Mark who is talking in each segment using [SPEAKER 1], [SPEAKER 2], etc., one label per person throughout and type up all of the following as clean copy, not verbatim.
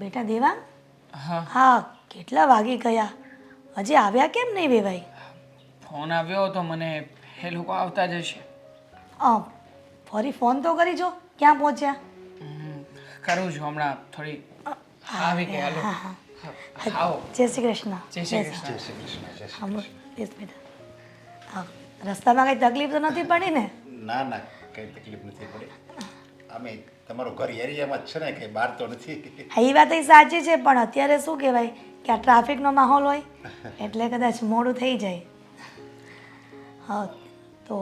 [SPEAKER 1] બેટા દેવાંગ,
[SPEAKER 2] હા
[SPEAKER 1] હા કેટલા વાગી ગયા, હજી આવ્યા કેમ નહીં વેવાઈ?
[SPEAKER 2] ફોન આવ્યો હતો મને, એ લોકો આવતા જ હશે.
[SPEAKER 1] ફરી ફોન તો કરી જો, ક્યાં પહોંચ્યા?
[SPEAKER 2] કરું છું હમણાં થોડી. આવી ગયા લો.
[SPEAKER 1] હા હા,
[SPEAKER 2] આવો.
[SPEAKER 1] જય શ્રી કૃષ્ણ.
[SPEAKER 2] જય શ્રી
[SPEAKER 1] બેસ.
[SPEAKER 2] કૃષ્ણ.
[SPEAKER 3] જય શ્રી કૃષ્ણ, જય શ્રી
[SPEAKER 1] હા,
[SPEAKER 3] કૃષ્ણ.
[SPEAKER 1] બેસ બેટા. રસ્તામાં કંઈ તકલીફ તો નથી પડી ને?
[SPEAKER 3] ના ના, કંઈ તકલીફ નથી પડી. અમે તમારું ઘર એરિયામાં જ છે ને, કંઈ બહાર તો નથી.
[SPEAKER 1] હા, એ વાત સાચી છે, પણ અત્યારે શું કહેવાય કે આ ટ્રાફિકનો માહોલ હોય એટલે કદાચ મોડું થઈ જાય. હા, તો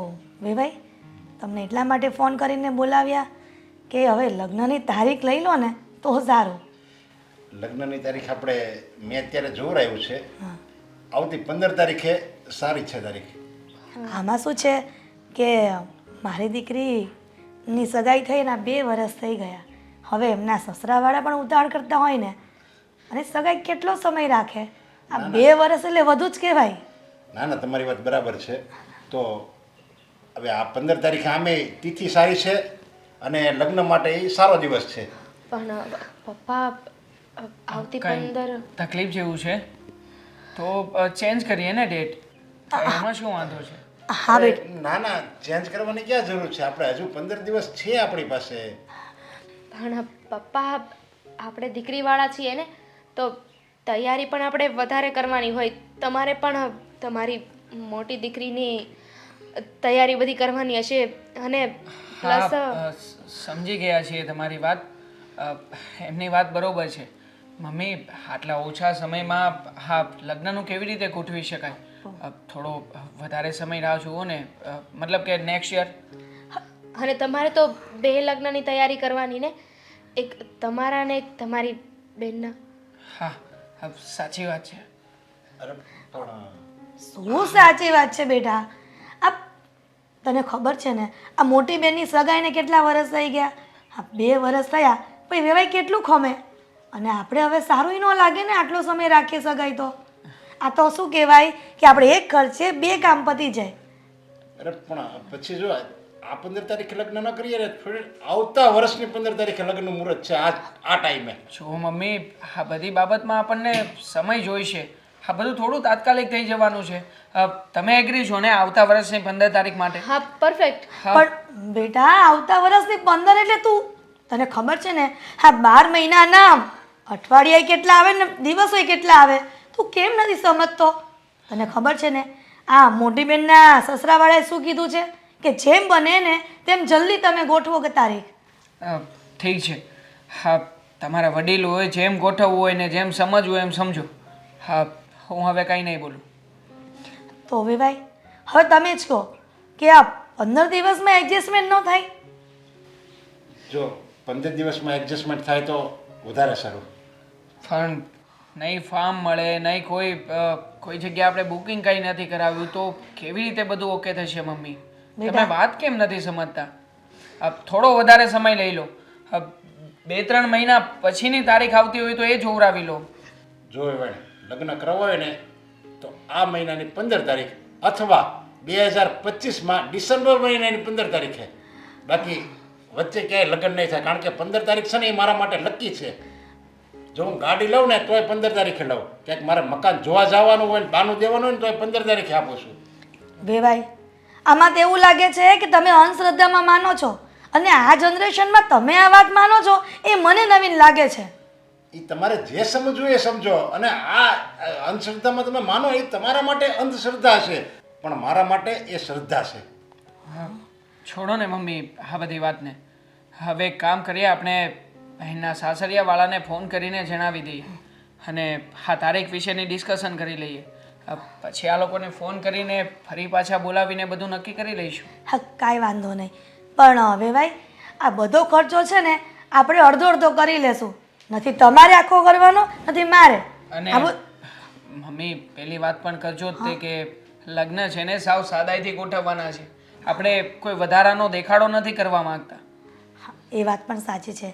[SPEAKER 1] વેવાઈ તમને એટલા માટે ફોન કરીને બોલાવ્યા કે હવે લગ્નની તારીખ લઈ લો ને તો સારું.
[SPEAKER 3] લગ્નની તારીખ આપણે મેં અત્યારે જોવરાયું છે. આવતી 15 તારીખે સારી છે તારીખ.
[SPEAKER 1] આમાં શું છે કે મારી દીકરીની સગાઈ થઈને 2 વર્ષ થઈ ગયા. હવે એમના સસરાવાળા પણ ઉતાવળ કરતા હોય ને, અને સગાઈ કેટલો સમય રાખે? આ 2 વર્ષ એટલે વધુ જ કહેવાય.
[SPEAKER 3] ના ના, તમારી વાત બરાબર છે. તો હવે આ 15 તારીખે આમે તિથિ સારી છે અને લગ્ન માટે એ સારો દિવસ છે.
[SPEAKER 4] પણ પપ્પા આવતી
[SPEAKER 2] કંઈ
[SPEAKER 4] 15
[SPEAKER 2] તકલીફ જેવું છે તો ચેન્જ કરીએ ને ડેટ. એમાં શું વાંધો છે?
[SPEAKER 1] હા બેટ,
[SPEAKER 3] ના ના, ચેન્જ કરવાની ક્યાં જરૂર છે? આપણે હજુ 15 દિવસ છે આપણી પાસે.
[SPEAKER 4] પણ પપ્પા આપણે દીકરીવાળા છીએ ને, તો તૈયારી પણ આપણે વધારે કરવાની હોય. તમારે પણ તમારી મોટી દીકરીની તૈયારી બધી કરવાની હશે. અને પ્લસ
[SPEAKER 2] હા, સમજી ગયા છીએ તમારી વાત. એમની વાત બરોબર છે મમ્મી. આટલા ઓછા સમયમાં હા લગ્નનું કેવી રીતે ગોઠવી શકાય? થોડો વધારે સમય રાહ જુઓ ને, મતલબ કે નેક્સ્ટ યર.
[SPEAKER 4] અને તમારે તો 2 લગ્નની તૈયારી કરવાની ને, એક તમારા ને એક તમારી બેનના.
[SPEAKER 2] હા સાચી વાત છે.
[SPEAKER 3] અરે પણ
[SPEAKER 1] શું સાચી વાત છે બેટા? આ તને ખબર છે ને આ મોટી બેનની સગાઈને કેટલા વર્ષ થઈ ગયા? હા, 2 વર્ષ થયા પછી વેવાઈ કેટલું ખમે? અને આપણે હવે સારું ન લાગે ને આટલો સમય રાખીએ સગાઈ તો. આ તો શું કહેવાય કે આપણે એક ખર્ચે 2 કામ પતી જાય.
[SPEAKER 3] અરે પણ પછી જો આ 15 તારીખે લગ્ન ન કરીએ ને, થોડી આવતા વર્ષની 15 તારીખે લગ્નનું મુહૂર્ત છે. આ ટાઈમે
[SPEAKER 2] જો મમ્મી, આ બધી બાબતમાં આપણને સમય જોઈશે. આ બધું થોડું તાત્કાલિક થઈ જવાનું છે. તમે એગ્રી છો ને આવતા વર્ષની 15 તારીખ માટે?
[SPEAKER 4] હા, પરફેક્ટ.
[SPEAKER 1] પણ બેટા આવતા વર્ષની 15 એટલે તું, તને ખબર છે ને હા 12 મહિનાના અઠવાડિયા કેટલા આવે ને દિવસો કેટલા આવે? તું કેમ નથી સમજતો? તને ખબર છે ને આ મોટી બેનના સસરાવાળાએ શું કીધું છે કે જેમ બને ને તેમ જલ્દી તમે ગોઠવો કે તારીખ.
[SPEAKER 2] ઠીક છે. હા, તમારા વડીલોએ જેમ ગોઠવવું હોય ને જેમ સમજવું હોય એમ સમજો. હા, હું હવે કંઈ નહીં બોલું.
[SPEAKER 1] તો હવે ભાઈ હવે તમે જ કહો કે આ 15 દિવસમાં એડજસ્ટમેન્ટ ન થાય?
[SPEAKER 3] જો 15 દિવસમાં એડજસ્ટમેન્ટ થાય તો વધારે સારું.
[SPEAKER 2] પણ નહીં ફાર્મ મળે, નહીં કોઈ જગ્યાએ આપણે બુકિંગ કંઈ નથી કરાવ્યું તો કેવી રીતે બધું ઓકે થશે મમ્મી? તમે વાત કેમ નથી સમજતા? થોડો વધારે સમય લઈ લો. 2-3 મહિના પછીની તારીખ આવતી હોય તો એ જોવરાવી લો.
[SPEAKER 3] જો એવાય લગ્ન કરવા હોય ને તો આ મહિનાની 15 તારીખ અથવા 2025માં ડિસેમ્બર મહિનાની 15 તારીખે. બાકી વચ્ચે ક્યાંય લગ્ન નહીં થાય, કારણ કે 15 તારીખ છે ને એ મારા માટે નક્કી છે. જો હું ગાડી લઉં ને તોય 15 તારીખે લઉં, ક્યાંક મારે મકાન જોવા જવાનું હોય ને બાનું દેવાનું હોય ને તોય 15 તારીખે આપું છું.
[SPEAKER 1] વેવાઈ આમાં તો એવું લાગે છે કે તમે અંધશ્રદ્ધામાં માનો છો, અને આ જનરેશનમાં તમે આ વાત માનો છો એ મને નવીન લાગે છે.
[SPEAKER 3] એ તમારે જે સમજવું એ સમજો, અને આ અંધશ્રદ્ધામાં તમે માનો એ તમારા માટે અંધશ્રદ્ધા છે, પણ મારા માટે એ શ્રદ્ધા છે.
[SPEAKER 2] છોડો ને મમ્મી આ બધી વાતને. હવે એક કામ કરીએ, આપણે બહેનના સાસરિયાવાળાને ફોન કરીને જણાવી દઈએ અને આ તારીખ વિશેની ડિસ્કશન કરી લઈએ. પછી આ લોકોને ફોન કરીને ફરી પાછા બોલાવીને બધું નક્કી કરી લઈશું.
[SPEAKER 1] હા, કાંઈ વાંધો નહીં. પણ હવે ભાઈ આ બધો ખર્ચો છે ને આપણે અડધો અડધો કરી લેશું. નથી તમારે આખો કરવાનો, નથી મારે.
[SPEAKER 2] અને મમ્મી પેલી વાત પણ કરજો જ તે કે લગ્ન છે ને સાવ સાદાઈથી ગોઠવવાના છે. આપણે કોઈ વધારાનો દેખાડો નથી કરવા માંગતા.
[SPEAKER 1] હા, એ વાત પણ સાચી છે.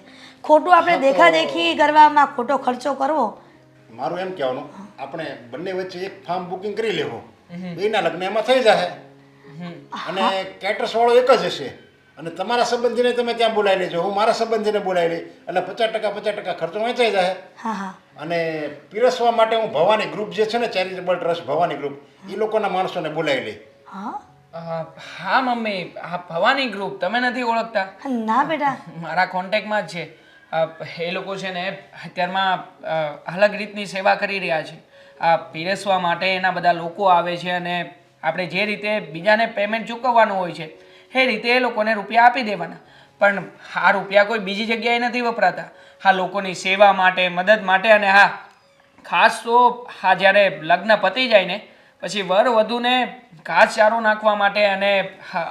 [SPEAKER 1] ખોટું આપણે દેખાદેખી કરવામાં ખોટો ખર્ચો કરવો.
[SPEAKER 3] મારું એમ કહેવાનું, આપણે બંને વચ્ચે એક ફાર્મ બુકિંગ કરી લેવો, બેના લગ્ન એમાં થઈ જશે અને કેટર્સ વાળો એક જ હશે. અને તમારા સંબંધીને તમે ત્યાં બોલાવી લેજો, હું મારા સંબંધીને બોલાવી લઈ, એટલે 50% ખર્ચો વહેંચાઈ જાય.
[SPEAKER 1] હા હા
[SPEAKER 3] અને પીરસવા માટે હું ભવાની ગ્રુપ જે છે ને, ચેરિટેબલ ટ્રસ્ટ ભવાની ગ્રુપ, એ લોકોના માણસોને બોલાવી લઈ.
[SPEAKER 1] હા
[SPEAKER 2] હા મમ્મી, હા ભવાની ગ્રુપ તમે નથી ઓળખતા?
[SPEAKER 1] ના બેટા.
[SPEAKER 2] મારા કોન્ટેક્ટમાં જ છે. એ લોકો છે ને અત્યારમાં અલગ રીતની સેવા કરી રહ્યા છે. આ પીરસવા માટે એના બધા લોકો આવે છે અને આપણે જે રીતે બીજાને પેમેન્ટ ચૂકવવાનું હોય છે એ રીતે એ લોકોને રૂપિયા આપી દેવાના. પણ આ રૂપિયા કોઈ બીજી જગ્યાએ નથી વપરાતા. હા લોકોની સેવા માટે, મદદ માટે. અને હા ખાસ તો હા જ્યારે લગ્ન પતી જાય ને પછી વર વધુને ઘાસચારો નાખવા માટે અને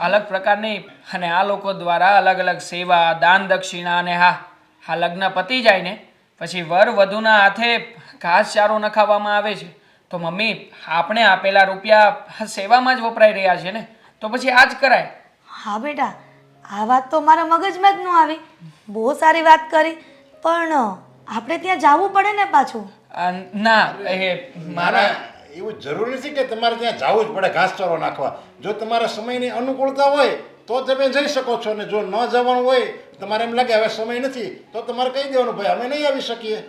[SPEAKER 2] અલગ પ્રકારની, અને આ લોકો દ્વારા અલગ અલગ સેવા, દાન દક્ષિણા, અને હા લગ્ન પતી જાય ને પછી વર વધુના હાથે ઘાસચારો નખાવવામાં આવે છે. તો મમ્મી આપણે આપેલા રૂપિયા સેવામાં જ વપરાઈ રહ્યા છે ને, તો પછી આ જ કરાય.
[SPEAKER 1] હા બેટા, આ વાત તો મારા મગજમાં જ ન આવી. બહુ સારી વાત કરી, પણ આપણે ત્યાં જવું પડે ને પાછું.
[SPEAKER 2] ના એ મારા
[SPEAKER 3] એવું જરૂરી નથી કે તમારે ત્યાં જવું જ પડે ઘાસચારો નાખવા. જો તમારા સમયની અનુકૂળતા હોય તો તમે જઈ શકો છો, અને જો ન જવાનું હોય, તમારે એમ લાગે હવે સમય નથી, તો તમારે કહી દેવાનું ભાઈ અમે નહીં આવી શકીએ.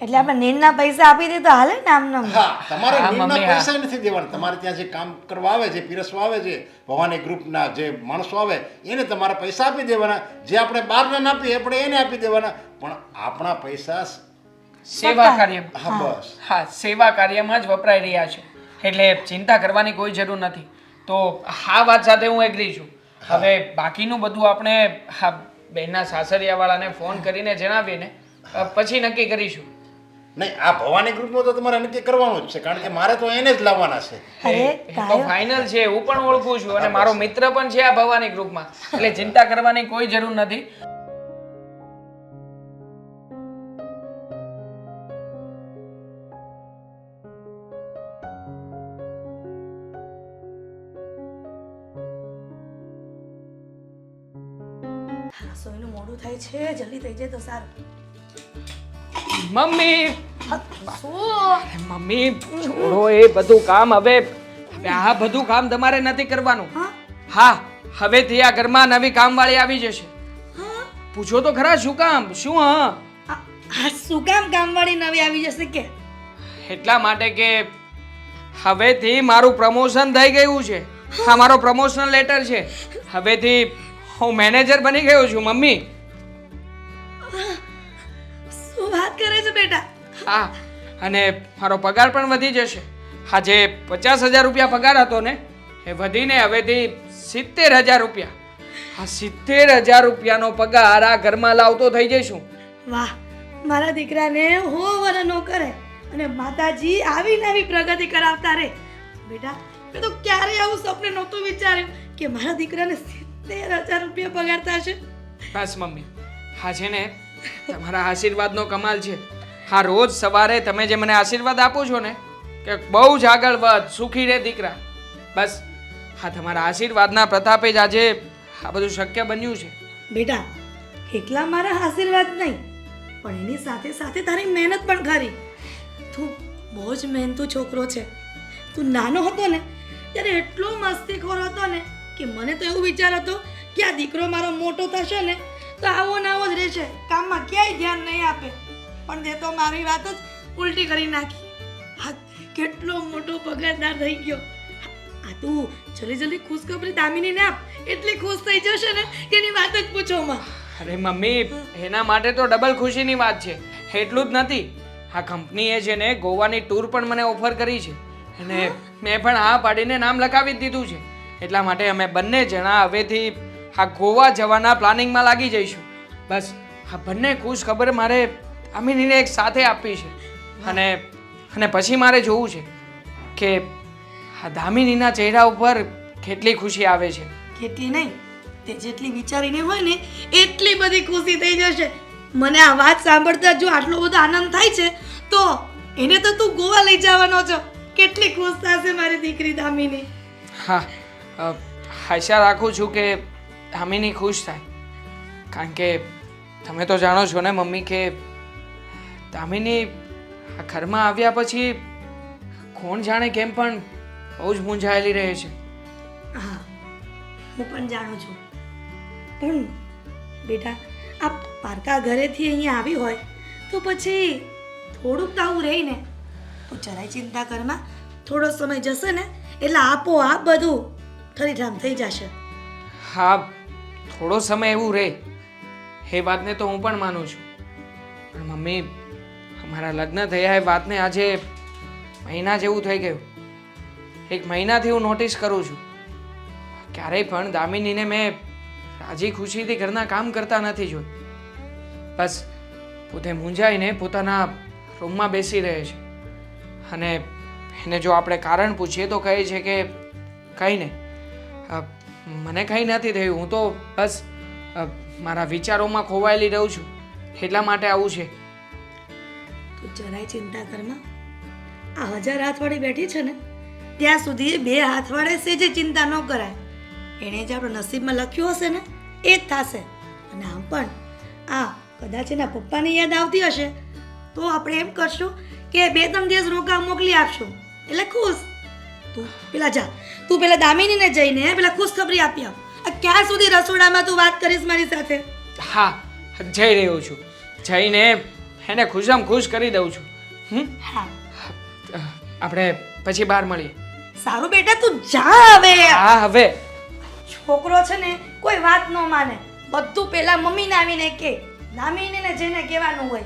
[SPEAKER 1] એટલે આપણે નીરના પૈસા આપી દે તો હાલે ને આમ નામ?
[SPEAKER 3] હા, તમારે
[SPEAKER 2] હા,
[SPEAKER 3] નીરના
[SPEAKER 2] મમ્મી, હા.
[SPEAKER 3] પૈસા નથી દેવાના. તમારે ત્યાં જે કામ કરવા આવે છે, પીરસવા આવે છે, ભવાની ગ્રુપના જે માણસો આવે એને તમારે પૈસા આપી દેવાના. જે આપણે બહારને આપીએ આપણે એને આપી દેવાના, પણ આપણા પૈસા
[SPEAKER 2] સેવા કાર્ય,
[SPEAKER 3] હા બસ.
[SPEAKER 2] હા સેવા કાર્યમાં જ વપરાઈ રહ્યા છે. એટલે ચિંતા કરવાની કોઈ જરૂર નથી. તો આ વાત સાથે હું એગ્રી છું. હવે બાકીનું બધું આપણે હા બેનના સાસરિયાવાળાને ફોન કરીને જણાવીએ ને પછી નક્કી કરીશું.
[SPEAKER 3] નહીં, આ ભવાની ગ્રુપનું તો તમારે નક્કી કરવાનું જ છે, કારણ કે મારે તો એને જ લાવવાના છે.
[SPEAKER 1] અરે
[SPEAKER 2] એ તો ફાઇનલ છે. હું પણ ઓળખું છું અને મારો મિત્ર પણ છે આ ભવાની ગ્રુપમાં. એટલે ચિંતા કરવાની કોઈ જરૂર નથી.
[SPEAKER 1] રસોઈનું મોડું થાય છે, જલ્દી થઈ જાય તો સારું.
[SPEAKER 2] મમ્મી
[SPEAKER 1] શું?
[SPEAKER 2] મમ્મી છોડો એ બધું કામ. હવે આ બધું કામ તમારે નથી કરવાનું. હા હવેથી આ ઘરમાં નવી કામવાળી આવી જશે. પૂછો તો ખરા શું કામ? શું? હા
[SPEAKER 1] આ શું કામવાળી નવી આવી જશે કે?
[SPEAKER 2] એટલા માટે કે હવેથી મારું પ્રમોશન થઈ ગયું છે. હા મારો પ્રમોશનલ લેટર છે. હવેથી હું મેનેજર બની ગયો છું મમ્મી.
[SPEAKER 1] શું વાત કરે છે બેટા?
[SPEAKER 2] હા અને મારો પગાર પણ વધી જશે. હા જે 50,000 રૂપિયા પગાર હતો ને એ વધીને હવેથી 70,000 રૂપિયા. હા 70,000 રૂપિયાનો પગાર આ ઘરમાં લાવતો થઈ જઈશું.
[SPEAKER 1] વાહ, મારા દીકરાને હો વરનો કરે અને માતાજી આવી નવી પ્રગતિ કરાવતા રહે. બેટા મેં તો ક્યારેય આવું સપને નહોતું વિચાર્યું કે મારા દીકરાને 70,000 રૂપિયા પગાર થશે.
[SPEAKER 2] બસ મમ્મી હા છે ને તમારા આશીર્વાદનો કમાલ છે. હા રોજ સવારે તમે જે મને આશીર્વાદ આપો છો ને કે બહુ જ આગળ વધ, સુખી રહે દીકરા, બસ હા તમારા આશીર્વાદના પ્રતાપે જ આજે આ બધું શક્ય બન્યું છે.
[SPEAKER 1] બેટા એકલા મારા આશીર્વાદ નહીં, પણ એની સાથે સાથે તારી મહેનત પણ ખરી. તું બહુ જ મહેનતુ છોકરો છે. તું નાનો હતો ને ત્યારે એટલો મસ્તીખોર હતો ને કે મને તો એવું વિચાર હતો કે આ દીકરો મારો મોટો થશે ને તો આવો ને આવો જ રહેશે, કામમાં ક્યાંય ધ્યાન નહીં આપે. પણ તે તો મારી વાત જ ઉલટી કરી નાખી. હા કેટલો મોટો પગારદાર થઈ ગયો. આ તું જલ્દી જલ્દી ખુશખબરી દામિનીને આપ, એટલી ખુશ થઈ જશે ને કે એની વાત જ પૂછો માં.
[SPEAKER 2] અરે મમ્મી એના માટે તો ડબલ ખુશીની વાત છે. એટલું જ નથી, આ કંપનીએ છે ને ગોવાની ટૂર પણ મને ઓફર કરી છે અને મેં પણ હા પાડીને નામ લખાવી જ દીધું છે. એટલા માટે અમે બંને જણા હવેથી આ ગોવા જવાના પ્લાનિંગમાં લાગી જઈશું. બસ આ બંને ખુશ ખબર મારે અમીનીને એક સાથે આપવી છે. અને પછી મારે જોવું છે કે આ દામિનીના ચહેરા ઉપર કેટલી ખુશી આવે છે.
[SPEAKER 1] કેટલી નહીં, તે જેટલી વિચારીને હોય ને એટલી બધી ખુશી થઈ જશે. મને આ વાત સાંભળતા જો આટલો બધો આનંદ થાય છે તો એને તો તું ગોવા લઈ જવાનો છો. કેટલી ખુશ થશે મારી દીકરી દામિની.
[SPEAKER 2] હા આશા રાખું છું કે દામિની ખુશ થાય, કારણ કે તમે તો જાણો છો ને મમ્મી કે દામિની આ ઘરમાં આવ્યા પછી કોણ જાણે કેમ પણ બહુ જ મૂંઝાયેલી રહે છે.
[SPEAKER 1] હા હું પણ જાણું છું, પણ બેટા આ પારકા ઘરેથી અહીંયા આવી હોય તો પછી થોડુંક તો આવું રહી ને. તું જરાય ચિંતા કરમાં, થોડો સમય જશે ને એટલે આપોઆપ બધું ઠરીઠામ થઈ જશે.
[SPEAKER 2] હા, થોડો સમય એવું રહે એ વાતને તો હું પણ માનું છું, પણ મમ્મી અમારા લગ્ન થયા એ વાતને આજે મહિના જેવું થઈ ગયું. 1 મહિનાથી હું નોટિસ કરું છું, ક્યારેય પણ દામિનીને મેં રાજી ખુશીથી ઘરના કામ કરતા નથી જોઈ. બસ પોતે મૂંઝાઈને પોતાના રૂમમાં બેસી રહે છે, અને એને જો આપણે કારણ પૂછીએ તો કહે છે કે કંઈ નહીં, મને કંઈ નથી થયું, હું તો બસ મારા વિચારોમાં ખોવાયેલી રહું છું, એટલા માટે આવું છે.
[SPEAKER 1] તું જરાય ચિંતા કરમાં. આ 1000 હાથવાળી બેઠી છે ને ત્યાં સુધી 2 હાથવાળે સેજે ચિંતા ન કરાય. એણે જે આપણો નસીબમાં લખ્યું હશે ને એ જ થશે. અને આમ પણ આ કદાચ એના પપ્પાની યાદ આવતી હશે તો આપણે એમ કરશું કે 2-3 દિવસ રોકા મોકલી આપશું, એટલે ખુશ. તું પેલા જા, તું પેલા દામિનીને જઈને પેલા ખુશખબરી આપી આવ. આ ક્યાં સુધી રસોડામાં તું વાત કરીશ મારી સાથે?
[SPEAKER 2] હા, જઈ રહ્યો છું, જઈને એને ખુશમ ખુશ કરી દઉં છું.
[SPEAKER 1] હા
[SPEAKER 2] આપણે પછી બહાર મળીએ.
[SPEAKER 1] સારું બેટા, તું જા હવે.
[SPEAKER 2] હા, હવે
[SPEAKER 1] છોકરો છે ને કોઈ વાત ન માને, બધું પેલા મમ્મીને આવીને કે, દામિનીને જેને કહેવાનું હોય